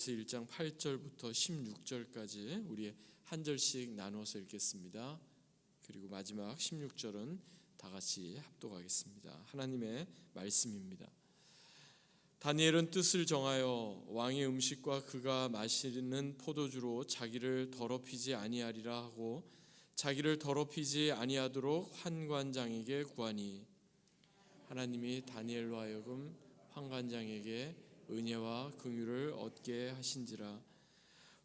1장 8절부터 16절까지 우리 한 절씩 나눠서 읽겠습니다. 그리고 마지막 16절은 다 같이 합독하겠습니다. 하나님의 말씀입니다. 다니엘은 뜻을 정하여 왕의 음식과 그가 마시는 포도주로 자기를 더럽히지 아니하리라 하고 자기를 더럽히지 아니하도록 환관장에게 구하니 하나님이 다니엘로 하여금 환관장에게 은혜와 긍휼을 얻게 하신지라.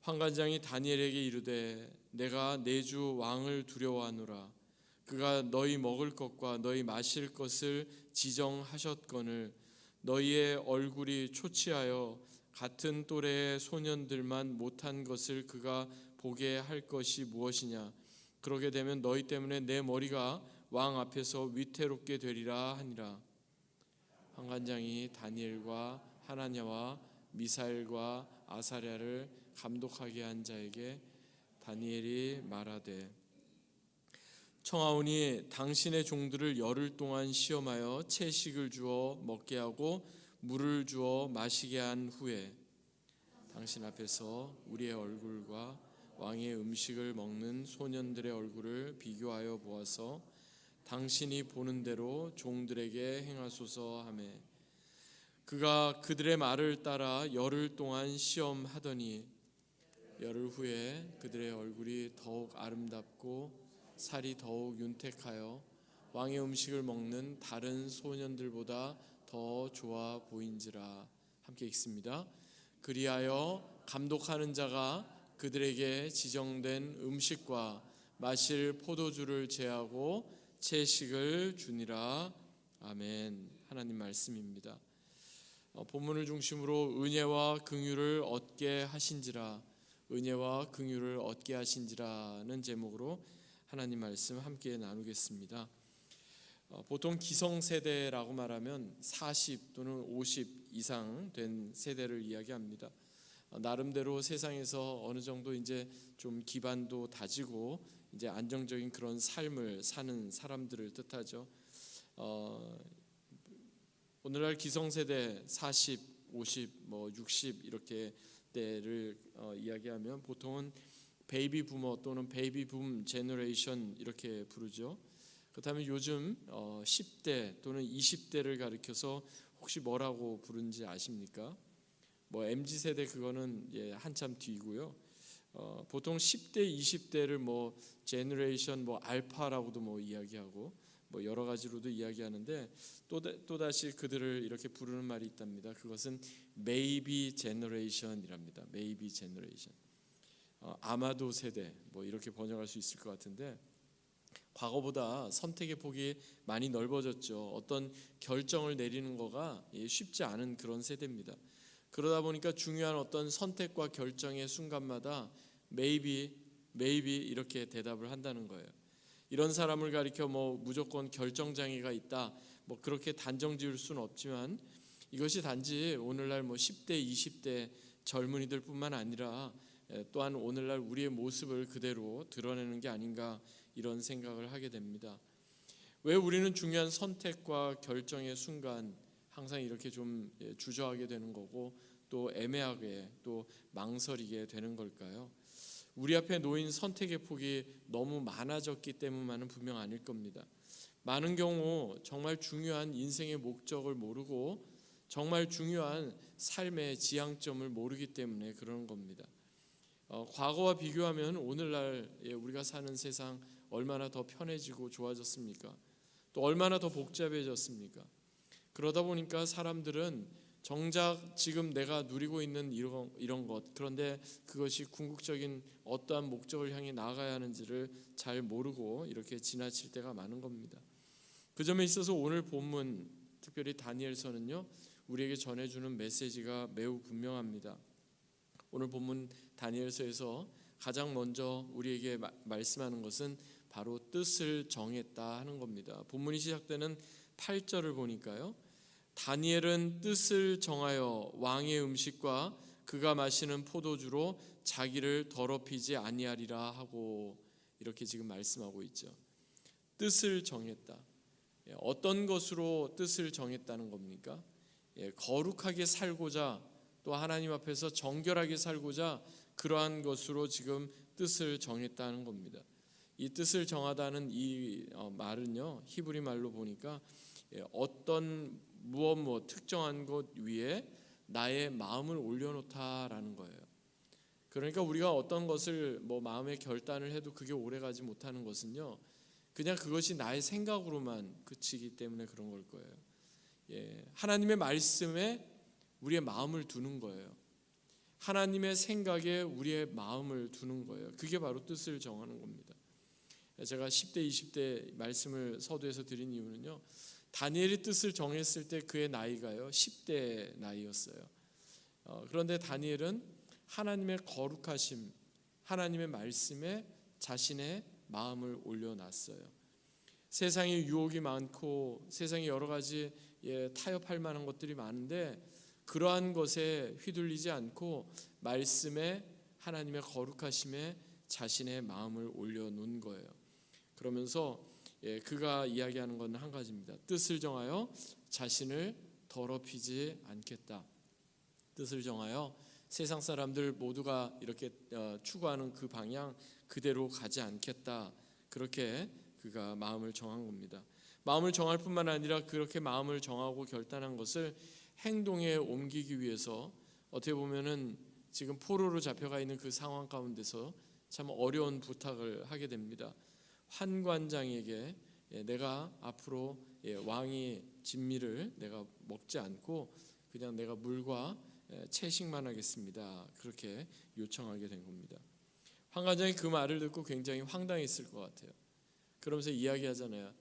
환관장이 다니엘에게 이르되 내가 내 주 왕을 두려워하노라. 그가 너희 먹을 것과 너희 마실 것을 지정하셨거늘 너희의 얼굴이 초췌하여 같은 또래의 소년들만 못한 것을 그가 보게 할 것이 무엇이냐. 그러게 되면 너희 때문에 내 머리가 왕 앞에서 위태롭게 되리라 하니라. 환관장이 다니엘과 하나냐와 미사엘과 아사랴를 감독하게 한 자에게 다니엘이 말하되 청하오니 당신의 종들을 열흘 동안 시험하여 채식을 주어 먹게 하고 물을 주어 마시게 한 후에 당신 앞에서 우리의 얼굴과 왕의 음식을 먹는 소년들의 얼굴을 비교하여 보아서 당신이 보는 대로 종들에게 행하소서 하매 그가 그들의 말을 따라 열흘 동안 시험하더니 열흘 후에 그들의 얼굴이 더욱 아름답고 살이 더욱 윤택하여 왕의 음식을 먹는 다른 소년들보다 더 좋아 보인지라. 함께 읽습니다. 그리하여 감독하는 자가 그들에게 지정된 음식과 마실 포도주를 제하고 채식을 주니라. 아멘. 하나님 말씀입니다. 본문을 중심으로 은혜와 긍휼을 얻게 하신지라, 은혜와 긍휼을 얻게 하신지라는 제목으로 하나님 말씀 함께 나누겠습니다. 보통 기성세대라고 말하면 40 또는 50 이상 된 세대를 이야기합니다. 나름대로 세상에서 어느 정도 이제 좀 기반도 다지고 이제 안정적인 그런 삶을 사는 사람들을 뜻하죠. 오늘날 기성세대 40, 50, 60 이렇게 때를 이야기하면 보통은 베이비 부머 또는 베이비 붐 제너레이션 이렇게 부르죠. 그렇다면 요즘 10대 또는 20대를 가리켜서 혹시 뭐라고 부르는지 아십니까? MZ 세대 그거는 한참 뒤고요. 보통 10대, 20대를 제너레이션 알파라고도 이야기하고 여러 가지로도 이야기하는데 또다시 그들을 이렇게 부르는 말이 있답니다. 그것은 maybe generation이랍니다. maybe generation. 아마도 세대 이렇게 번역할 수 있을 것 같은데 과거보다 선택의 폭이 많이 넓어졌죠. 어떤 결정을 내리는 거가 쉽지 않은 그런 세대입니다. 그러다 보니까 중요한 어떤 선택과 결정의 순간마다 maybe 이렇게 대답을 한다는 거예요. 이런 사람을 가리켜 무조건 결정장애가 있다 그렇게 단정 지을 수는 없지만 이것이 단지 오늘날 10대 20대 젊은이들 뿐만 아니라 또한 오늘날 우리의 모습을 그대로 드러내는 게 아닌가 이런 생각을 하게 됩니다. 왜 우리는 중요한 선택과 결정의 순간 항상 이렇게 좀 주저하게 되는 거고 또 애매하게 또 망설이게 되는 걸까요? 우리 앞에 놓인 선택의 폭이 너무 많아졌기 때문만은 분명 아닐 겁니다. 많은 경우 정말 중요한 인생의 목적을 모르고 정말 중요한 삶의 지향점을 모르기 때문에 그런 겁니다. 과거와 비교하면 오늘날 우리가 사는 세상 얼마나 더 편해지고 좋아졌습니까? 또 얼마나 더 복잡해졌습니까? 그러다 보니까 사람들은 정작 지금 내가 누리고 있는 이런 것, 그런데 그것이 궁극적인 어떠한 목적을 향해 나아가야 하는지를 잘 모르고 이렇게 지나칠 때가 많은 겁니다. 그 점에 있어서 오늘 본문, 특별히 다니엘서는요, 우리에게 전해주는 메시지가 매우 분명합니다. 오늘 본문 다니엘서에서 가장 먼저 우리에게 말씀하는 것은 바로 뜻을 정했다 하는 겁니다. 본문이 시작되는 8절을 보니까요, 다니엘은 뜻을 정하여 왕의 음식과 그가 마시는 포도주로 자기를 더럽히지 아니하리라 하고 이렇게 지금 말씀하고 있죠. 뜻을 정했다. 어떤 것으로 뜻을 정했다는 겁니까? 거룩하게 살고자 또 하나님 앞에서 정결하게 살고자 그러한 것으로 지금 뜻을 정했다는 겁니다. 이 뜻을 정하다는 이 말은요, 히브리 말로 보니까 어떤 무엇 특정한 것 위에 나의 마음을 올려놓다라는 거예요. 그러니까 우리가 어떤 것을 마음의 결단을 해도 그게 오래가지 못하는 것은요, 그냥 그것이 나의 생각으로만 그치기 때문에 그런 걸 거예요. 하나님의 말씀에 우리의 마음을 두는 거예요. 하나님의 생각에 우리의 마음을 두는 거예요. 그게 바로 뜻을 정하는 겁니다. 제가 10대 20대 말씀을 서두에서 드린 이유는요, 다니엘이 뜻을 정했을 때 그의 나이가요 10대 나이였어요. 그런데 다니엘은 하나님의 거룩하심, 하나님의 말씀에 자신의 마음을 올려놨어요. 세상에 유혹이 많고 세상에 여러 가지 타협할 만한 것들이 많은데 그러한 것에 휘둘리지 않고 말씀에, 하나님의 거룩하심에 자신의 마음을 올려놓은 거예요. 그러면서 그가 이야기하는 건 한 가지입니다. 뜻을 정하여 자신을 더럽히지 않겠다. 뜻을 정하여 세상 사람들 모두가 이렇게 추구하는 그 방향 그대로 가지 않겠다. 그렇게 그가 마음을 정한 겁니다. 마음을 정할 뿐만 아니라 그렇게 마음을 정하고 결단한 것을 행동에 옮기기 위해서 어떻게 보면은 지금 포로로 잡혀가 있는 그 상황 가운데서 참 어려운 부탁을 하게 됩니다. 환관장에게 내가 앞으로 왕의 진미를 내가 먹지 않고 그냥 내가 물과 채식만 하겠습니다. 그렇게 요청하게 된 겁니다. 환관장이 그 말을 듣고 굉장히 황당했을 것 같아요. 그러면서 이야기하잖아요.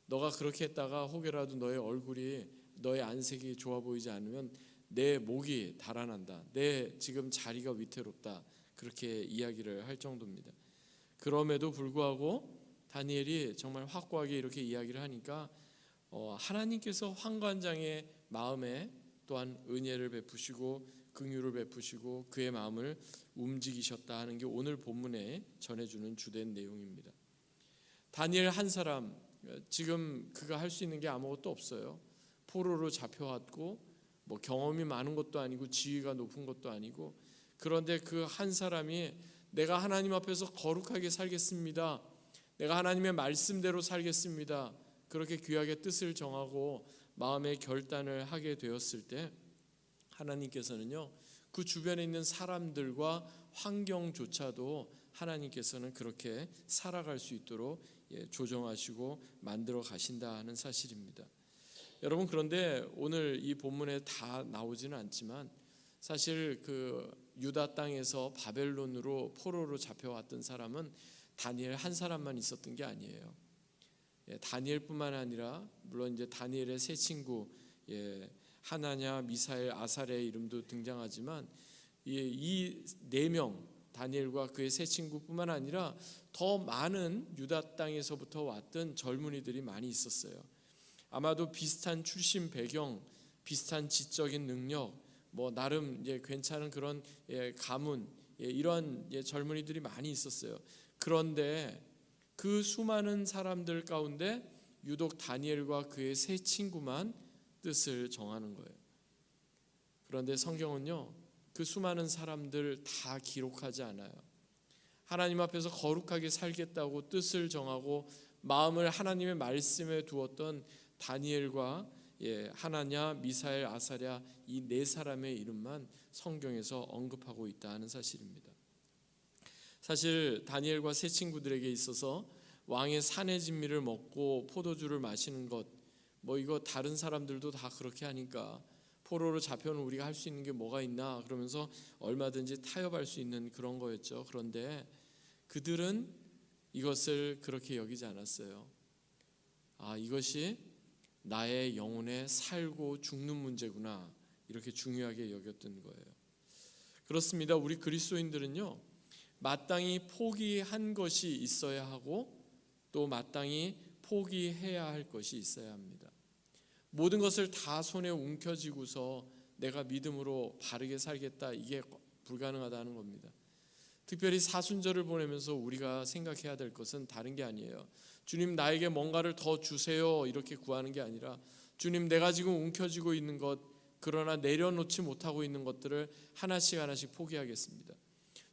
너가 그렇게 했다가 혹여라도 너의 얼굴이, 너의 안색이 좋아 보이지 않으면 내 목이 달아난다. 내 지금 자리가 위태롭다. 그렇게 이야기를 할 정도입니다. 그럼에도 불구하고 다니엘이 정말 확고하게 이렇게 이야기를 하니까 하나님께서 환관장의 마음에 또한 은혜를 베푸시고 긍휼을 베푸시고 그의 마음을 움직이셨다 하는 게 오늘 본문에 전해주는 주된 내용입니다. 다니엘 한 사람, 지금 그가 할 수 있는 게 아무것도 없어요. 포로로 잡혀왔고 경험이 많은 것도 아니고 지위가 높은 것도 아니고, 그런데 그 한 사람이 내가 하나님 앞에서 거룩하게 살겠습니다. 내가 하나님의 말씀대로 살겠습니다. 그렇게 귀하게 뜻을 정하고 마음의 결단을 하게 되었을 때 하나님께서는요, 그 주변에 있는 사람들과 환경조차도 하나님께서는 그렇게 살아갈 수 있도록 조정하시고 만들어 가신다 하는 사실입니다. 여러분, 그런데 오늘 이 본문에 다 나오지는 않지만 사실 그 유다 땅에서 바벨론으로 포로로 잡혀왔던 사람은 다니엘 한 사람만 있었던 게 아니에요. 다니엘뿐만 아니라 물론 이제 다니엘의 세 친구 하나냐, 미사엘, 아사랴의 이름도 등장하지만 이 네 명, 다니엘과 그의 세 친구뿐만 아니라 더 많은 유다 땅에서부터 왔던 젊은이들이 많이 있었어요. 아마도 비슷한 출신 배경, 비슷한 지적인 능력, 나름 괜찮은 그런 가문, 이런 젊은이들이 많이 있었어요. 그런데 그 수많은 사람들 가운데 유독 다니엘과 그의 세 친구만 뜻을 정하는 거예요. 그런데 성경은요, 그 수많은 사람들 다 기록하지 않아요. 하나님 앞에서 거룩하게 살겠다고 뜻을 정하고 마음을 하나님의 말씀에 두었던 다니엘과 하나냐, 미사엘, 아사랴 이 네 사람의 이름만 성경에서 언급하고 있다 하는 사실입니다. 사실 다니엘과 세 친구들에게 있어서 왕의 산의 진미를 먹고 포도주를 마시는 것, 이거 다른 사람들도 다 그렇게 하니까 포로로 잡혀는 우리가 할 수 있는 게 뭐가 있나 그러면서 얼마든지 타협할 수 있는 그런 거였죠. 그런데 그들은 이것을 그렇게 여기지 않았어요. 이것이 나의 영혼에 살고 죽는 문제구나, 이렇게 중요하게 여겼던 거예요. 그렇습니다. 우리 그리스도인들은요, 마땅히 포기한 것이 있어야 하고 또 마땅히 포기해야 할 것이 있어야 합니다. 모든 것을 다 손에 움켜쥐고서 내가 믿음으로 바르게 살겠다, 이게 불가능하다는 겁니다. 특별히 사순절을 보내면서 우리가 생각해야 될 것은 다른 게 아니에요. 주님, 나에게 뭔가를 더 주세요, 이렇게 구하는 게 아니라 주님, 내가 지금 움켜쥐고 있는 것, 그러나 내려놓지 못하고 있는 것들을 하나씩 하나씩 포기하겠습니다.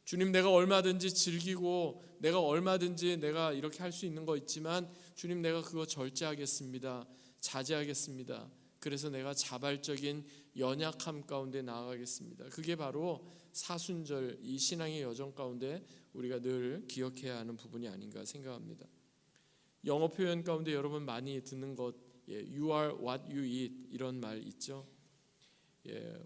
주님, 내가 얼마든지 즐기고 내가 얼마든지 내가 이렇게 할 수 있는 거 있지만 주님, 내가 그거 절제하겠습니다. 자제하겠습니다. 그래서 내가 자발적인 연약함 가운데 나아가겠습니다. 그게 바로 사순절, 이 신앙의 여정 가운데 우리가 늘 기억해야 하는 부분이 아닌가 생각합니다. 영어 표현 가운데 여러분 많이 듣는 것, You are what you eat, 이런 말 있죠.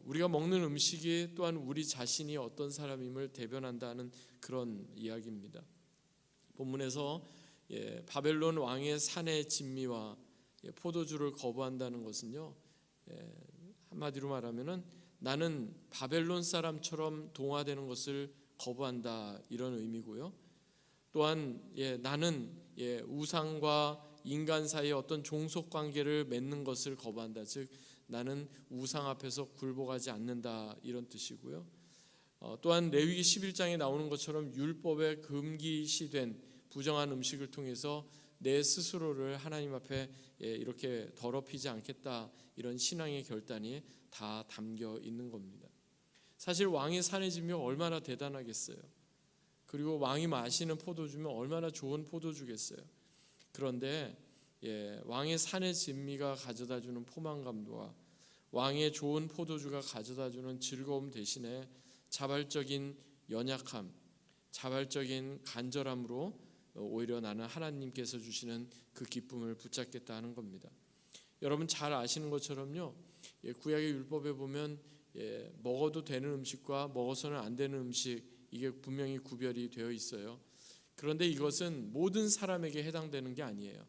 우리가 먹는 음식이 또한 우리 자신이 어떤 사람임을 대변한다는 그런 이야기입니다. 본문에서 바벨론 왕의 산의 진미와 포도주를 거부한다는 것은요, 한마디로 말하면은 나는 바벨론 사람처럼 동화되는 것을 거부한다, 이런 의미고요. 또한 나는 우상과 인간 사이의 어떤 종속 관계를 맺는 것을 거부한다. 즉 나는 우상 앞에서 굴복하지 않는다, 이런 뜻이고요. 또한 레위기 11장에 나오는 것처럼 율법에 금기시된 부정한 음식을 통해서 내 스스로를 하나님 앞에 이렇게 더럽히지 않겠다, 이런 신앙의 결단이 다 담겨 있는 겁니다. 사실 왕의 산의 진미가 얼마나 대단하겠어요. 그리고 왕이 마시는 포도주면 얼마나 좋은 포도주겠어요. 그런데 왕의 산의 진미가 가져다주는 포만감과 왕의 좋은 포도주가 가져다주는 즐거움 대신에 자발적인 연약함, 자발적인 간절함으로 오히려 나는 하나님께서 주시는 그 기쁨을 붙잡겠다 하는 겁니다. 여러분 잘 아시는 것처럼요, 구약의 율법에 보면 먹어도 되는 음식과 먹어서는 안 되는 음식, 이게 분명히 구별이 되어 있어요. 그런데 이것은 모든 사람에게 해당되는 게 아니에요.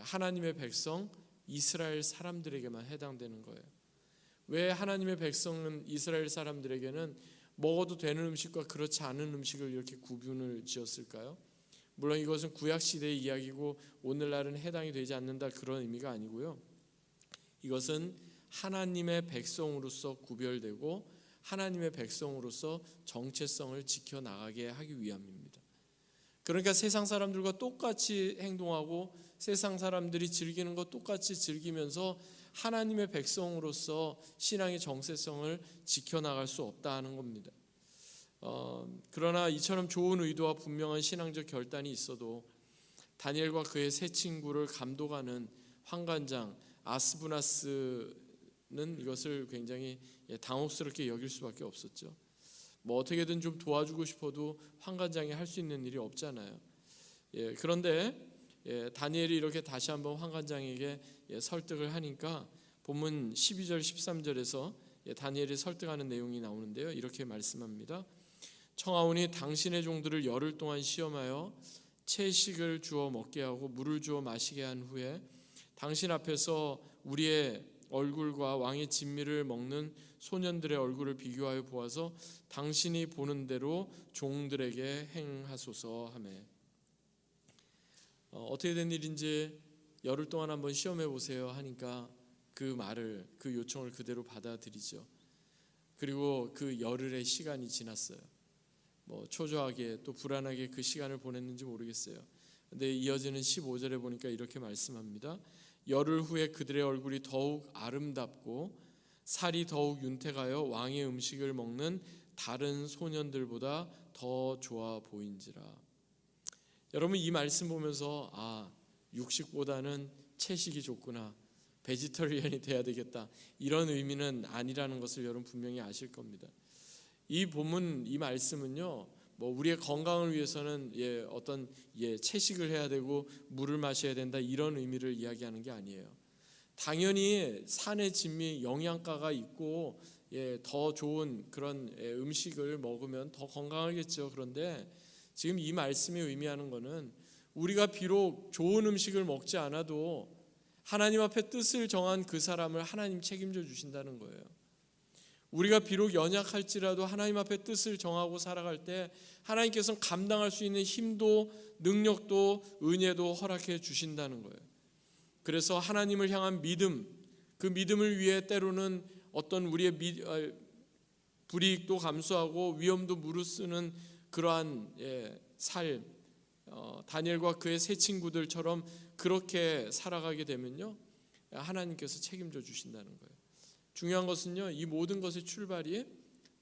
하나님의 백성 이스라엘 사람들에게만 해당되는 거예요. 왜 하나님의 백성은 이스라엘 사람들에게는 먹어도 되는 음식과 그렇지 않은 음식을 이렇게 구분을 지었을까요? 물론 이것은 구약 시대의 이야기고 오늘날은 해당이 되지 않는다, 그런 의미가 아니고요. 이것은 하나님의 백성으로서 구별되고 하나님의 백성으로서 정체성을 지켜나가게 하기 위함입니다. 그러니까 세상 사람들과 똑같이 행동하고 세상 사람들이 즐기는 것 똑같이 즐기면서 하나님의 백성으로서 신앙의 정체성을 지켜나갈 수 없다 하는 겁니다. 그러나 이처럼 좋은 의도와 분명한 신앙적 결단이 있어도 다니엘과 그의 세 친구를 감독하는 환관장 아스부나스는 이것을 굉장히 당혹스럽게 여길 수밖에 없었죠. 어떻게든 좀 도와주고 싶어도 환관장이 할 수 있는 일이 없잖아요. 그런데 다니엘이 이렇게 다시 한번 환관장에게 설득을 하니까 본문 12절 13절에서 다니엘이 설득하는 내용이 나오는데요, 이렇게 말씀합니다. 청하오니 당신의 종들을 열흘 동안 시험하여 채식을 주어 먹게 하고 물을 주어 마시게 한 후에 당신 앞에서 우리의 얼굴과 왕의 진미를 먹는 소년들의 얼굴을 비교하여 보아서 당신이 보는 대로 종들에게 행하소서 하매. 어떻게 된 일인지 열흘 동안 한번 시험해 보세요 하니까 그 말을, 그 요청을 그대로 받아들이죠. 그리고 그 열흘의 시간이 지났어요. 초조하게 또 불안하게 그 시간을 보냈는지 모르겠어요. 근데 이어지는 15절에 보니까 이렇게 말씀합니다. 열흘 후에 그들의 얼굴이 더욱 아름답고 살이 더욱 윤택하여 왕의 음식을 먹는 다른 소년들보다 더 좋아 보인지라. 여러분 이 말씀 보면서 육식보다는 채식이 좋구나, 베지터리언이 돼야 되겠다, 이런 의미는 아니라는 것을 여러분 분명히 아실 겁니다. 이 본문 이 말씀은요, 우리의 건강을 위해서는 어떤 채식을 해야 되고 물을 마셔야 된다, 이런 의미를 이야기하는 게 아니에요. 당연히 산의 진미 영양가가 있고 더 좋은 그런 음식을 먹으면 더 건강하겠죠. 그런데 지금 이 말씀이 의미하는 것은 우리가 비록 좋은 음식을 먹지 않아도 하나님 앞에 뜻을 정한 그 사람을 하나님 책임져 주신다는 거예요. 우리가 비록 연약할지라도 하나님 앞에 뜻을 정하고 살아갈 때 하나님께서는 감당할 수 있는 힘도 능력도 은혜도 허락해 주신다는 거예요. 그래서 하나님을 향한 믿음, 그 믿음을 위해 때로는 어떤 우리의 불이익도 감수하고 위험도 무릅쓰는 그러한 삶, 다니엘과 그의 세 친구들처럼 그렇게 살아가게 되면요, 하나님께서 책임져 주신다는 거예요. 중요한 것은요, 이 모든 것의 출발이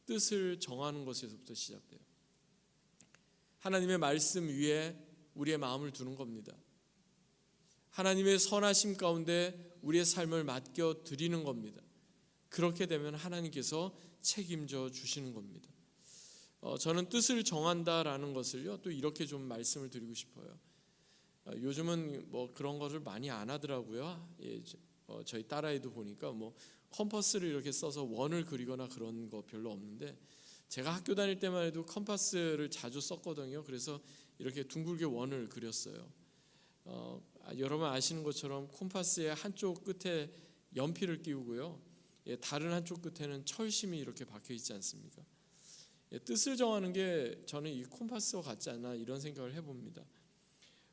뜻을 정하는 것에서부터 시작돼요. 하나님의 말씀 위에 우리의 마음을 두는 겁니다. 하나님의 선하심 가운데 우리의 삶을 맡겨 드리는 겁니다. 그렇게 되면 하나님께서 책임져 주시는 겁니다. 저는 뜻을 정한다라는 것을요, 또 이렇게 좀 말씀을 드리고 싶어요. 요즘은 뭐 그런 것을 많이 안 하더라고요. 저희 딸아이도 보니까 뭐 컴퍼스를 이렇게 써서 원을 그리거나 그런 거 별로 없는데, 제가 학교 다닐 때만 해도 컴퍼스를 자주 썼거든요. 그래서 이렇게 둥글게 원을 그렸어요. 여러분 아시는 것처럼 컴퍼스의 한쪽 끝에 연필을 끼우고요, 다른 한쪽 끝에는 철심이 이렇게 박혀 있지 않습니까? 뜻을 정하는 게 저는 이 컴퍼스와 같지 않나 이런 생각을 해봅니다.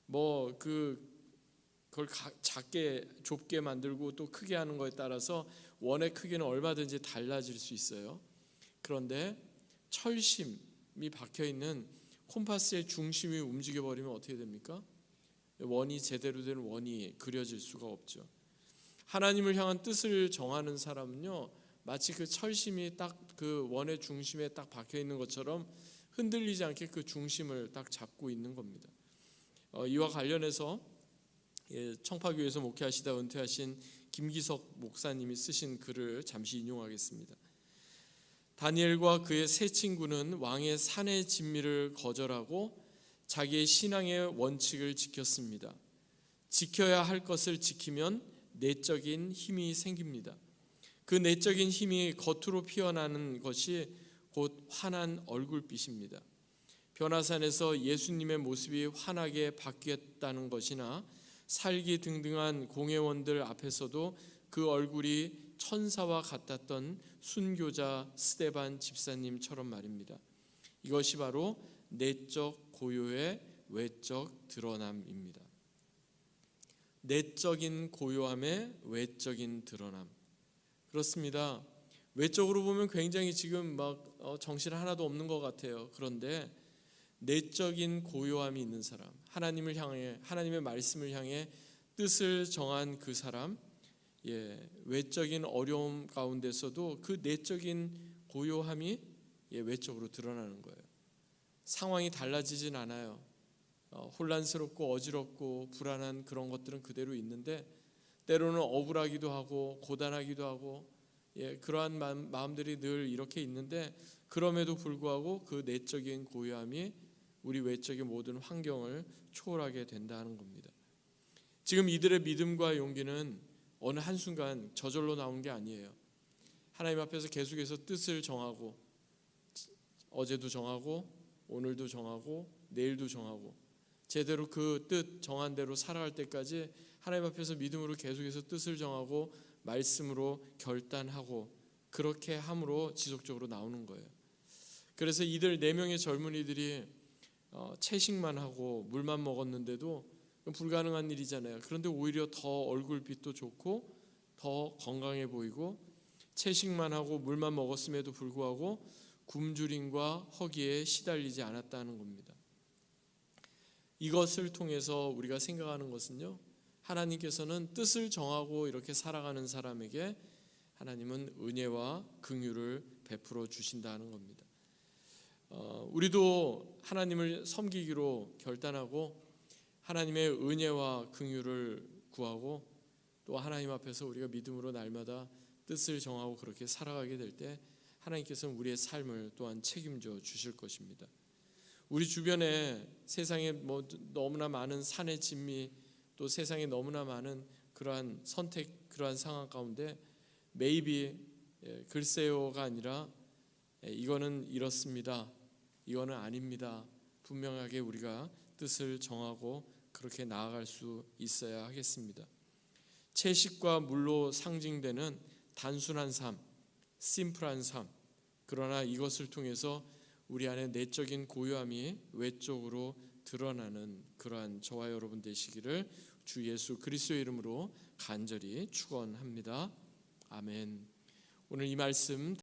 뭐 그걸 작게 좁게 만들고 또 크게 하는 거에 따라서 원의 크기는 얼마든지 달라질 수 있어요. 그런데 철심이 박혀 있는 콤파스의 중심이 움직여 버리면 어떻게 됩니까? 원이 제대로 된 원이 그려질 수가 없죠. 하나님을 향한 뜻을 정하는 사람은요, 마치 그 철심이 딱 그 원의 중심에 딱 박혀 있는 것처럼 흔들리지 않게 그 중심을 딱 잡고 있는 겁니다. 이와 관련해서 청파교에서 목회하시다 은퇴하신 김기석 목사님이 쓰신 글을 잠시 인용하겠습니다. 다니엘과 그의 세 친구는 왕의 산의 진미를 거절하고 자기의 신앙의 원칙을 지켰습니다. 지켜야 할 것을 지키면 내적인 힘이 생깁니다. 그 내적인 힘이 겉으로 피어나는 것이 곧 환한 얼굴빛입니다. 변화산에서 예수님의 모습이 환하게 바뀌었다는 것이나 살기 등등한 공회원들 앞에서도 그 얼굴이 천사와 같았던 순교자 스데반 집사님처럼 말입니다. 이것이 바로 내적 고요의 외적 드러남입니다. 내적인 고요함의 외적인 드러남. 그렇습니다. 외적으로 보면 굉장히 지금 막 정신 하나도 없는 것 같아요. 그런데 내적인 고요함이 있는 사람, 하나님을 향해, 하나님의 말씀을 향해 뜻을 정한 그 사람, 외적인 어려움 가운데서도 그 내적인 고요함이 외적으로 드러나는 거예요. 상황이 달라지진 않아요. 혼란스럽고 어지럽고 불안한 그런 것들은 그대로 있는데, 때로는 억울하기도 하고 고단하기도 하고 그러한 마음들이 늘 이렇게 있는데, 그럼에도 불구하고 그 내적인 고요함이 우리 외적인 모든 환경을 초월하게 된다는 겁니다. 지금 이들의 믿음과 용기는 어느 한순간 저절로 나온 게 아니에요. 하나님 앞에서 계속해서 뜻을 정하고, 어제도 정하고 오늘도 정하고 내일도 정하고, 제대로 그 뜻 정한 대로 살아갈 때까지 하나님 앞에서 믿음으로 계속해서 뜻을 정하고 말씀으로 결단하고, 그렇게 함으로 지속적으로 나오는 거예요. 그래서 이들 4명의 젊은이들이 채식만 하고 물만 먹었는데도 불가능한 일이잖아요. 그런데 오히려 더 얼굴빛도 좋고 더 건강해 보이고, 채식만 하고 물만 먹었음에도 불구하고 굶주림과 허기에 시달리지 않았다는 겁니다. 이것을 통해서 우리가 생각하는 것은요, 하나님께서는 뜻을 정하고 이렇게 살아가는 사람에게 하나님은 은혜와 긍휼을 베풀어 주신다는 겁니다. 우리도 하나님을 섬기기로 결단하고 하나님의 은혜와 긍휼을 구하고, 또 하나님 앞에서 우리가 믿음으로 날마다 뜻을 정하고 그렇게 살아가게 될 때 하나님께서는 우리의 삶을 또한 책임져 주실 것입니다. 우리 주변에 세상에 너무나 많은 산의 진미, 또 세상에 너무나 많은 그러한 선택, 그러한 상황 가운데 maybe, 글쎄요가 아니라 이거는 이렇습니다, 이거는 아닙니다, 분명하게 우리가 뜻을 정하고 그렇게 나아갈 수 있어야 하겠습니다. 채식과 물로 상징되는 단순한 삶, 심플한 삶, 그러나 이것을 통해서 우리 안에 내적인 고요함이 외적으로 드러나는 그러한 저와 여러분 되시기를 주 예수 그리스도의 이름으로 간절히 축원합니다. 아멘. 오늘 이 말씀